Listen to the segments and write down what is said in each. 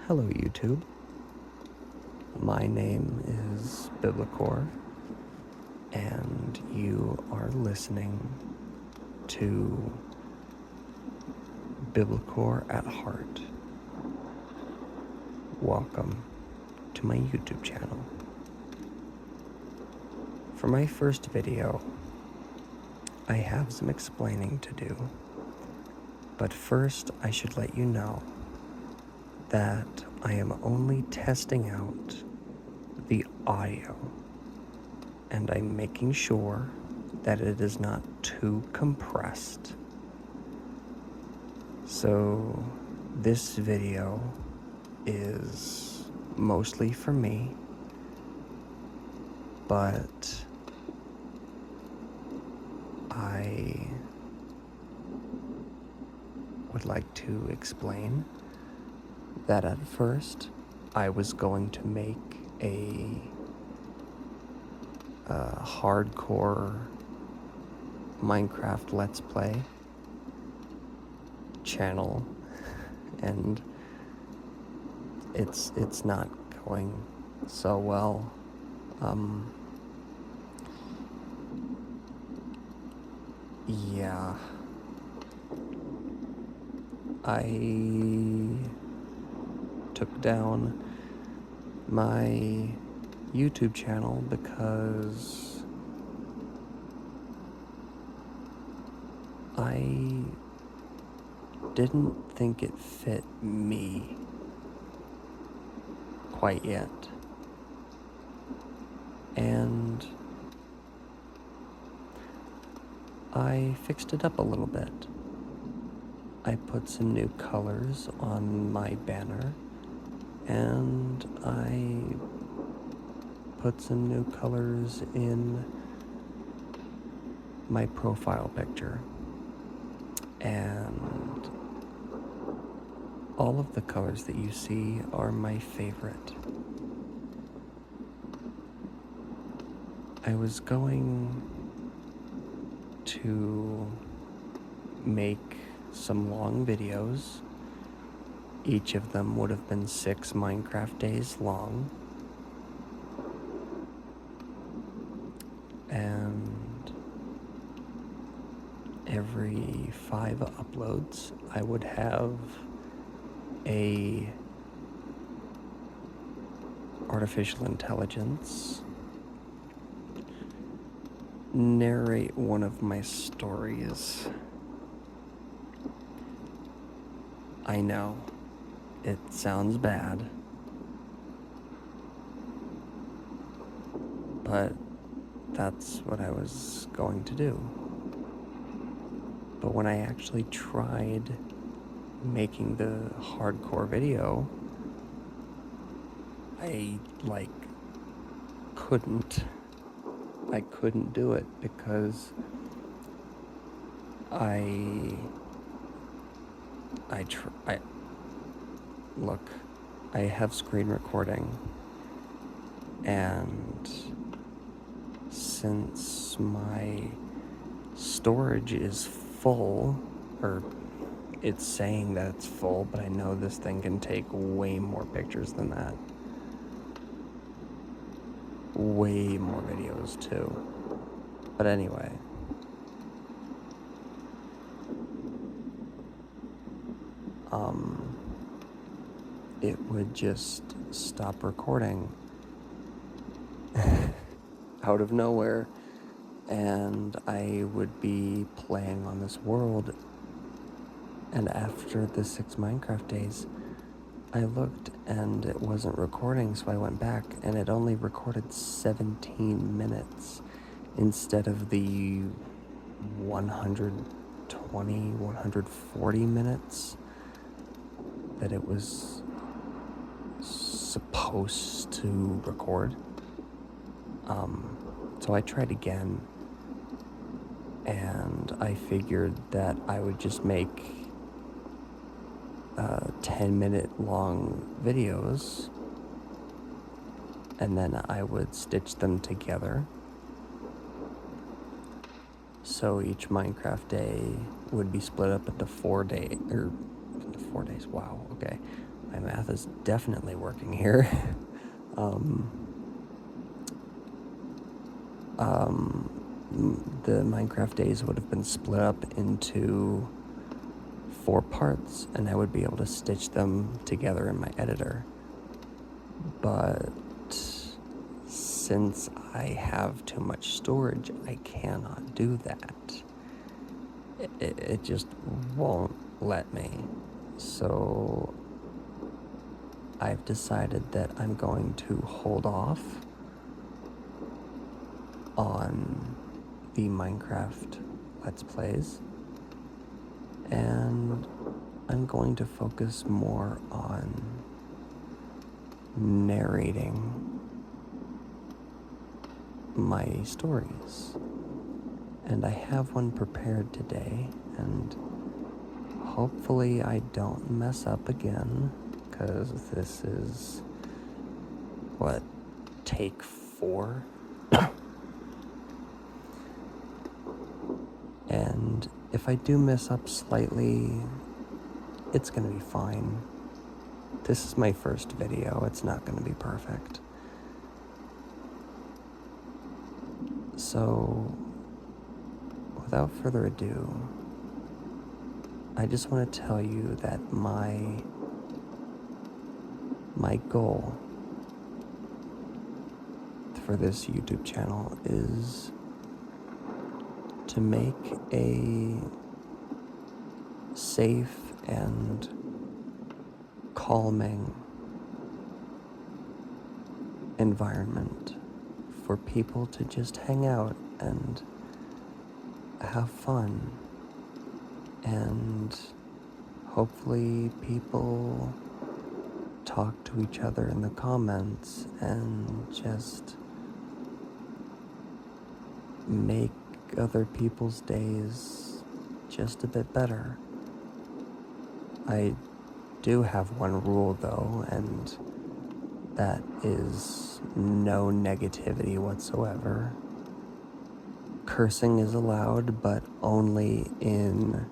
Hello YouTube, my name is Biblicor, and you are listening to Biblicor at Heart. Welcome to my YouTube channel. For my first video, I have some explaining to do, but first I should let you know that I am only testing out the audio, and I'm making sure that it is not too compressed. So this video is mostly for me, but I would like to explain that at first I was going to make a hardcore Minecraft Let's Play channel, and it's not going so well. Yeah, I took down my YouTube channel because I didn't think it fit me quite yet. And I fixed it up a little bit. I put some new colors on my banner, and I put some new colors in my profile picture. And all of the colors that you see are my favorite. I was going to make some long videos. Each of them would have been 6 Minecraft days long. And every 5 uploads, I would have a artificial intelligence narrate one of my stories. I know, it sounds bad, but that's what I was going to do. But when I actually tried making the hardcore video, I couldn't do it because look, I have screen recording, and since my storage is full, or it's saying that it's full, but I know this thing can take way more pictures than that. Way more videos too. But anyway, it would just stop recording out of nowhere, and I would be playing on this world, and after the 6 Minecraft days, I looked and it wasn't recording, so I went back and it only recorded 17 minutes instead of the 120, 140 minutes that it was supposed to record. So I tried again, and I figured that I would just make 10-minute long videos, and then I would stitch them together. So each Minecraft day would be split up into 4 days, wow, okay. My math is definitely working here. The Minecraft days would have been split up into 4 parts, and I would be able to stitch them together in my editor. But since I have too much storage, I cannot do that. It just won't let me. So I've decided that I'm going to hold off on the Minecraft Let's Plays, and I'm going to focus more on narrating my stories. And I have one prepared today, and hopefully I don't mess up again, because this is, take 4? And if I do mess up slightly, it's gonna be fine. This is my first video, it's not gonna be perfect. So, without further ado, I just want to tell you that my goal for this YouTube channel is to make a safe and calming environment for people to just hang out and have fun, and hopefully people talk to each other in the comments and just make other people's days just a bit better. I do have one rule though, and that is no negativity whatsoever. Cursing is allowed, but only in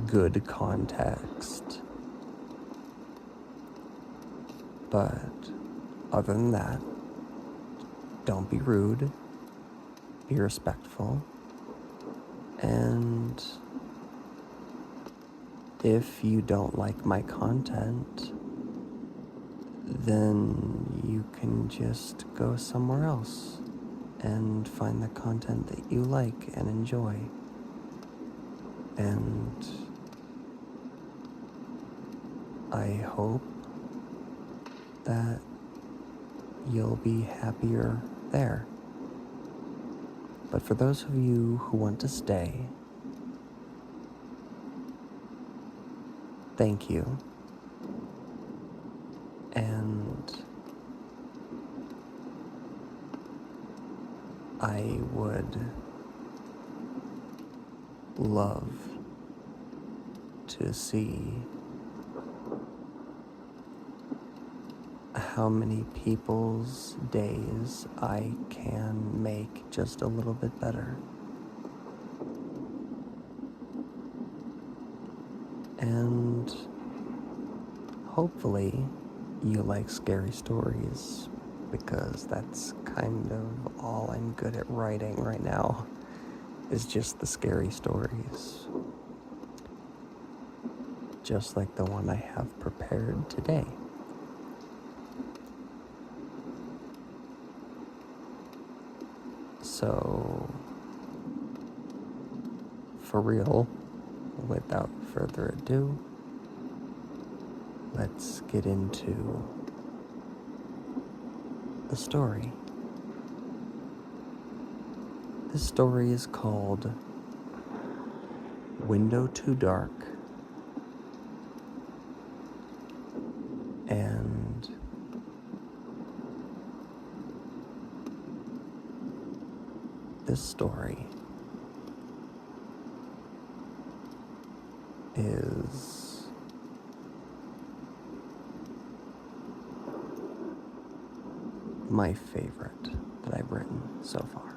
good context. But other than that, don't be rude, be respectful, and if you don't like my content, then you can just go somewhere else and find the content that you like and enjoy. And I hope that you'll be happier there. But for those of you who want to stay, thank you. And I would love to see how many people's days I can make just a little bit better. And hopefully you like scary stories, because that's kind of all I'm good at writing right now, is just the scary stories. Just like the one I have prepared today. So, for real, without further ado, let's get into the story. This story is called Window Too Dark, and this story is my favorite that I've written so far.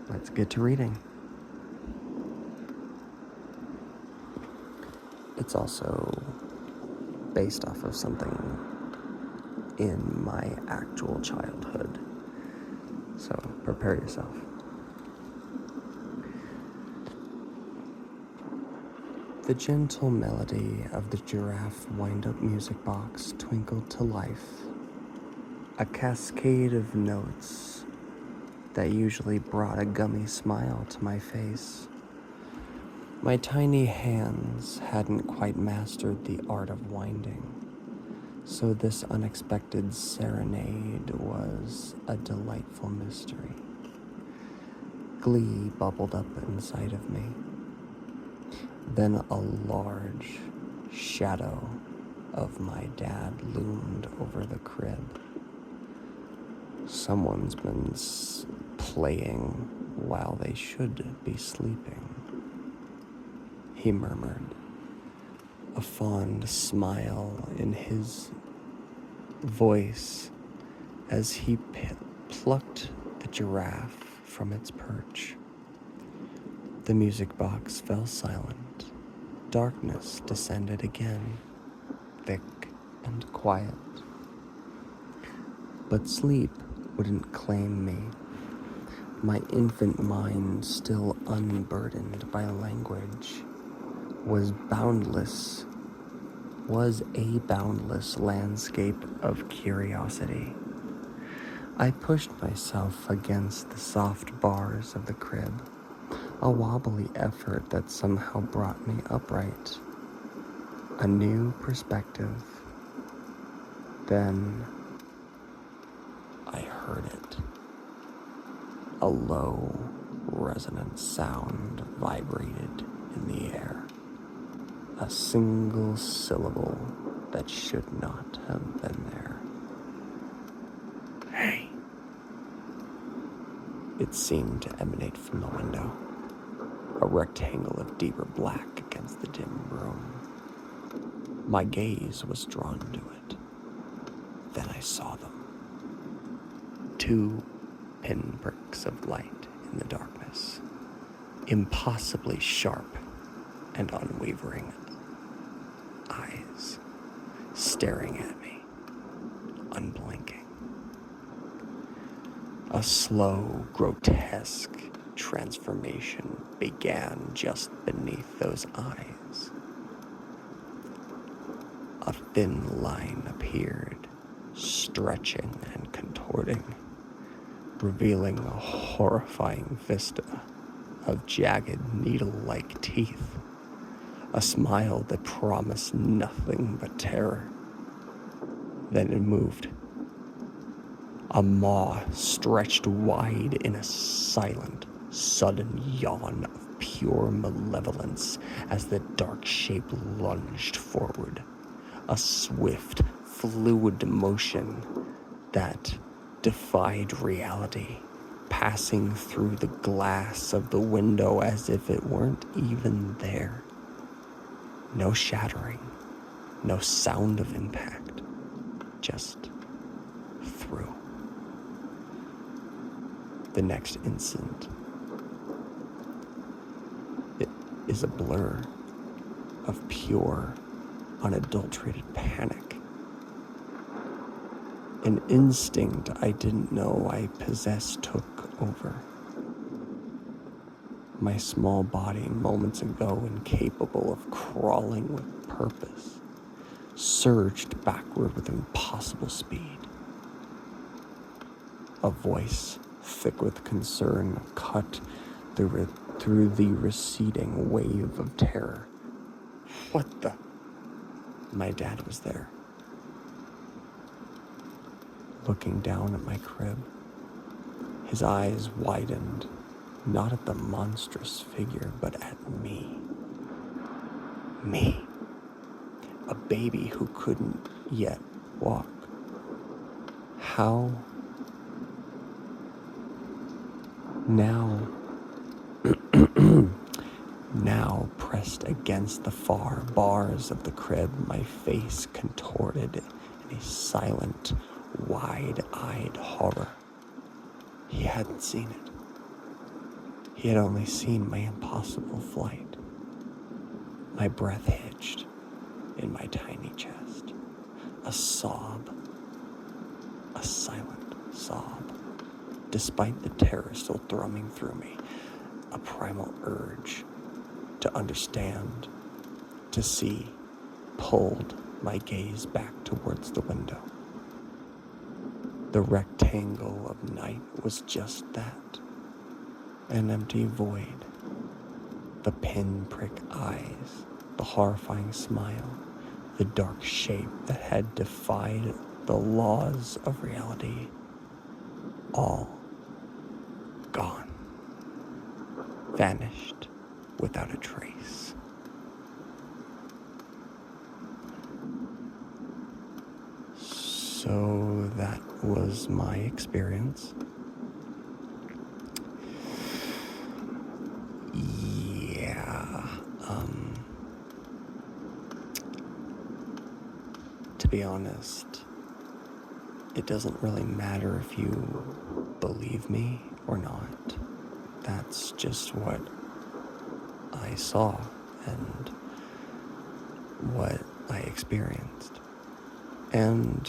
Let's get to reading. it's also based off of something in my actual childhood. So prepare yourself. The gentle melody of the giraffe wind-up music box twinkled to life, a cascade of notes that usually brought a gummy smile to my face. My tiny hands hadn't quite mastered the art of winding, so this unexpected serenade was a delightful mystery. Glee bubbled up inside of me. Then a large shadow of my dad loomed over the crib. Someone's been playing while they should be sleeping, he murmured, a fond smile in his voice as he plucked the giraffe from its perch. The music box fell silent. Darkness descended again, thick and quiet. But sleep wouldn't claim me. My infant mind, still unburdened by language, was a boundless landscape of curiosity. I pushed myself against the soft bars of the crib, a wobbly effort that somehow brought me upright. A new perspective. Then I heard it. A low, resonant sound vibrated in the air. A single syllable that should not have been there. Hey! It seemed to emanate from the window, a rectangle of deeper black against the dim room. My gaze was drawn to it. Then I saw them. 2 pinpricks of light in the darkness, impossibly sharp and unwavering eyes, staring at me, unblinking. A slow, grotesque transformation began just beneath those eyes. A thin line appeared, stretching and contorting, revealing a horrifying vista of jagged, needle-like teeth, a smile that promised nothing but terror. Then it moved. A maw stretched wide in a silent, sudden yawn of pure malevolence as the dark shape lunged forward. A swift, fluid motion that defied reality, passing through the glass of the window as if it weren't even there. No shattering, no sound of impact, just through. The next instant, it is a blur of pure, unadulterated panic. An instinct I didn't know I possessed took over. My small body, moments ago incapable of crawling with purpose, surged backward with impossible speed. A voice, thick with concern, cut through the receding wave of terror. What the? My dad was there, looking down at my crib. His eyes widened, not at the monstrous figure, but at me. Me. A baby who couldn't yet walk. How? Now pressed against the far bars of the crib, my face contorted in a silent, wide-eyed horror. He hadn't seen it. He had only seen my impossible flight. My breath hitched in my tiny chest. A sob, a silent sob. Despite the terror still thrumming through me, a primal urge to understand, to see, pulled my gaze back towards the window. The rectangle of night was just that, an empty void. The pinprick eyes, the horrifying smile, the dark shape that had defied the laws of reality, all gone, vanished without a trace. So that was my experience. To be honest, it doesn't really matter if you believe me or not. That's just what I saw and what I experienced. And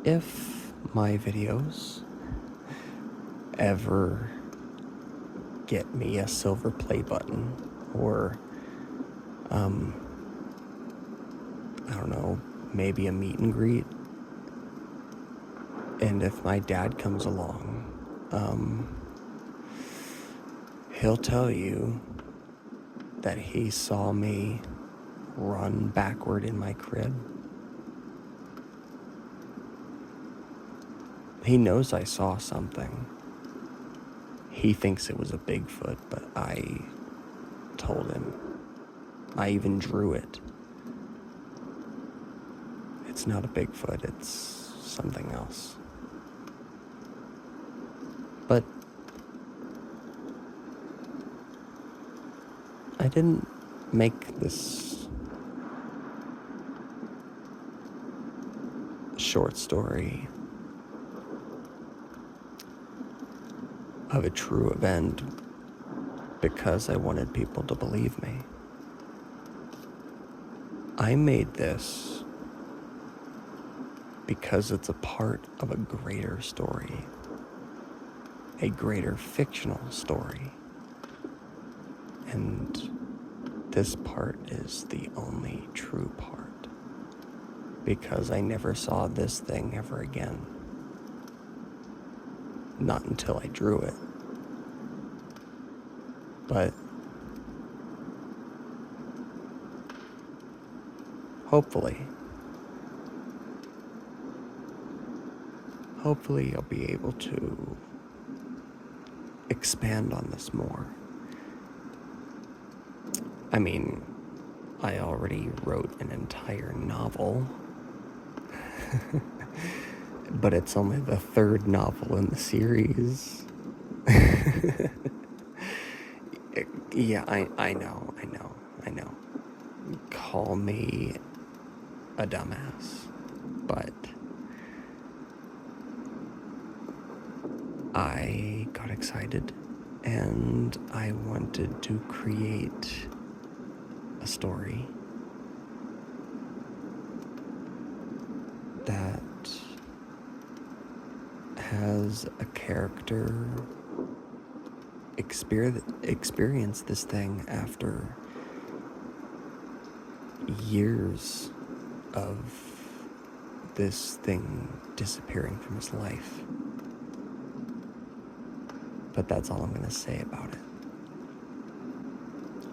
if my videos ever get me a silver play button or I don't know, maybe a meet and greet, and if my dad comes along, he'll tell you that he saw me run backward in my crib. He knows I saw something. He thinks it was a Bigfoot, but I told him. I even drew it. It's not a Bigfoot, it's something else. But I didn't make this short story of a true event because I wanted people to believe me. I made this because it's a part of a greater story, a greater fictional story. And this part is the only true part, because I never saw this thing ever again. Not until I drew it. But hopefully I'll be able to expand on this more. I mean, I already wrote an entire novel, but it's only the third novel in the series. Yeah, I know. Call me a dumbass, but I got excited and I wanted to create a story that has a character experience this thing after years of this thing disappearing from his life. But that's all I'm going to say about it.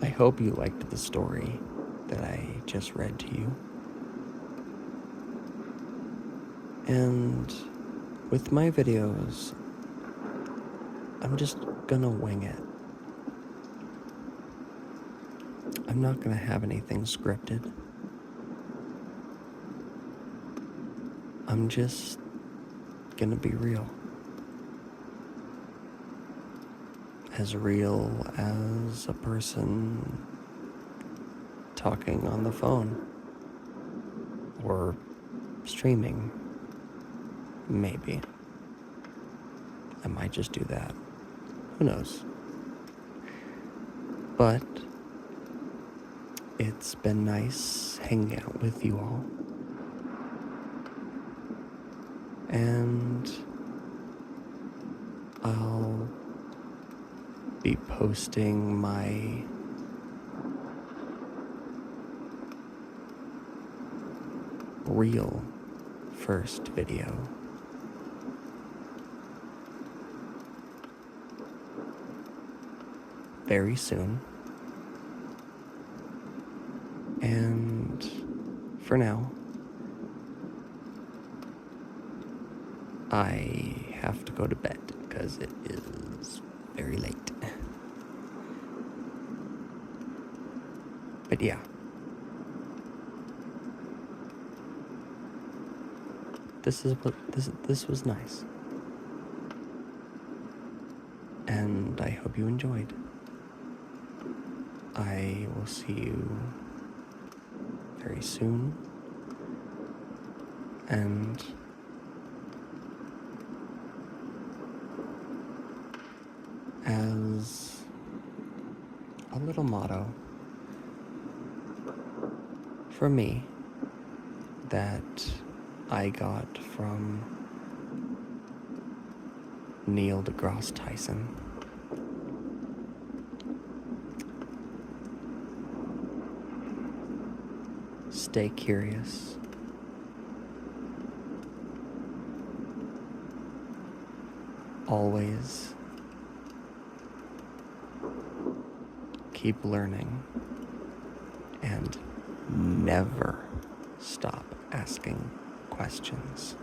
I hope you liked the story that I just read to you. And with my videos, I'm just gonna wing it. I'm not gonna have anything scripted. I'm just gonna be real. As real as a person talking on the phone or streaming. Maybe. I might just do that. Who knows? But It's been nice hanging out with you all. And I'll be posting my real first video very soon. And for now, I have to go to bed because it is very late. But yeah. This was nice. And I hope you enjoyed. I will see you very soon. And as a little motto for me that I got from Neil deGrasse Tyson, stay curious, always keep learning, and never stop asking questions.